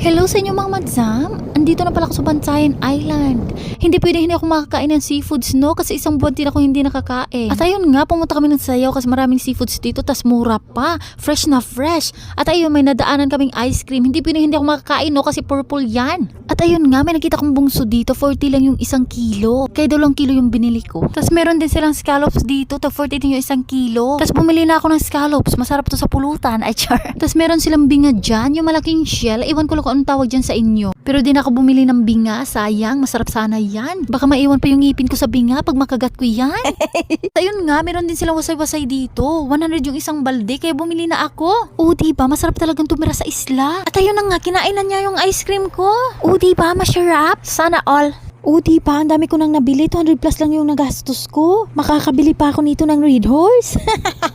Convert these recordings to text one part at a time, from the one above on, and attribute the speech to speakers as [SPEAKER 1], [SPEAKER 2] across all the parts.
[SPEAKER 1] Hello sa inyo mga madam. Andito na pala ako sa Bantayan Island. Hindi pwede hindi ako makakain ng seafoods, no? Kasi isang buwan din ako hindi nakakain. At ayun nga, pumunta kami ng Sayaw kasi maraming seafoods dito, tas mura pa. Fresh na fresh. At ayun, may nadaanan kaming ice cream. Hindi pwede hindi ako makakain, no? Kasi purple yan. At ayun nga, may nakita kong bungso dito. 40 lang yung isang kilo. Kaya 2 kilo yung binili ko. Tas meron din silang scallops dito. Ta 40 din yung isang kilo. Tas bumili na ako ng scallops. Masarap to sa pulutan. Ay, char. Tas meron silang binga dyan. Yung malaking shell. Iwan ko lang kung anong tawag dyan sa inyo. Pero di na ako bumili ng binga. Sayang. Masarap sana yan. Baka maiwan pa yung ngipin ko sa binga pag makagat ko yan. Ayun nga, meron din silang wasay-wasay dito. 100 yung isang balde. Kaya bumili na ako. O, diba? Masarap talagang tumira sa isla. At ayun na nga, kinain na niya yung ice cream ko. O, diba? Masarap. Sana all. O, diba? Ang dami ko nang nabili. 200 plus lang yung nagastos ko. Makakabili pa ako nito ng Red Horse.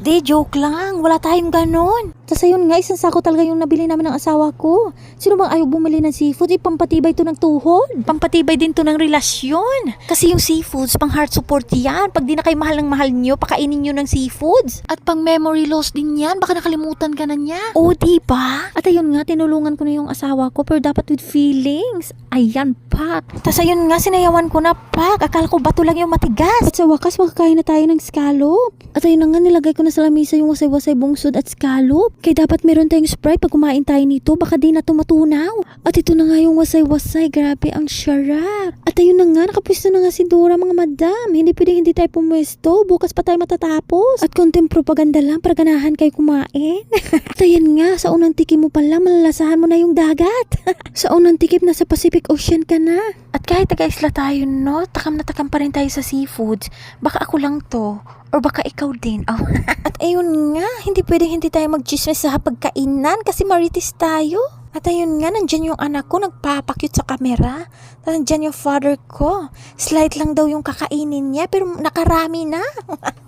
[SPEAKER 1] Di, joke lang. Wala tayong ganon. Tapos ayun nga, isang sako talaga yung nabili namin ng asawa ko. Sino bang ayaw bumili ng seafood? Pampatibay to ng tuhod. Pampatibay din to ng relasyon. Kasi yung seafoods, pang heart support yan. Pag di na kayo mahal ng mahal nyo, pakainin nyo ng seafoods. At pang memory loss din yan. Baka nakalimutan ka na niya. O, diba? At ayun nga, tinulungan ko na yung asawa ko. Pero dapat with feelings. Ayan, pak. Tapos ayun nga, sinayawan ko na, pak. Akala ko bato lang yung matigas. At sa wakas, makakain na tayo ng scallop. At ayun na nga, nilagay ko na sa lamisa yung wasay-wasay bungsod at scallop. Kaya dapat meron tayong Sprite pag kumain tayo nito. Baka di na ito matunaw. At ito na nga yung wasay-wasay. Grabe, ang sarap. At ayun na nga, nakapwesto na nga si Dora, mga madam. Hindi pwedeng hindi tayo pumwesto. Bukas pa tayo matatapos. At konting propaganda lang para ganahan kayo kumain. At ayun nga, sa unang tikim mo pala, malalasahan mo na yung dagat. Sa unang tikim, nasa Pacific Ocean ka na. At kahit taga-isla tayo, no? Takam na takam pa rin tayo sa seafoods. Baka ako lang to. Or baka ikaw din. Oh. At ayun nga, hindi pwedeng hindi tayo mag-chismis sa pagkainan kasi maritis tayo. At ayun nga, nandyan yung anak ko nagpapakyut sa kamera. At nandyan yung father ko. Slight lang daw yung kakainin niya pero nakarami na.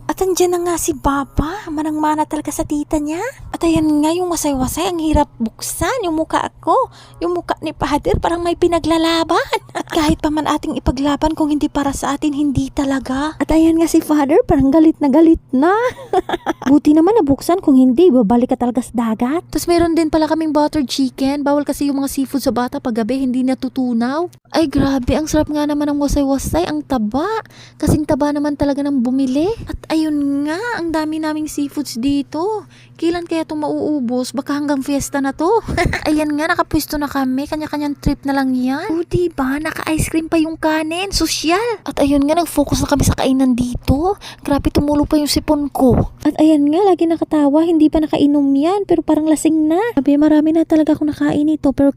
[SPEAKER 1] At andyan na nga si Baba. Manang-mana talaga sa tita niya. At ayan nga yung wasay-wasay. Ang hirap buksan. Yung mukha ko. Yung mukha ni Father parang may pinaglalaban. At kahit pa man ating ipaglaban kung hindi para sa atin, hindi talaga. At ayan nga si Father parang galit na galit na. Buti naman nabuksan. Kung hindi, babalik ka talaga sa dagat. Tapos meron din pala kaming buttered chicken. Bawal kasi yung mga seafood sa bata pag gabi hindi natutunaw. Ay grabe, ang sarap nga naman ng wasay-wasay. Ang taba. Kasing taba naman talaga ng bumili. At ayun nga, ang dami naming seafoods dito. Kailan kaya itong mauubos? Baka hanggang fiesta na to. Ayan nga, nakapwesto na kami. Kanya-kanyang trip na lang yan. O diba, naka-ice cream pa yung kanin. Sosyal. At ayun nga, nag-focus na kami sa kainan dito. Grabe, tumulo pa yung sipon ko. At ayan nga, lagi nakatawa. Hindi pa nakainom yan, pero parang lasing na. Sabi, marami na talaga akong nakain ito. Pero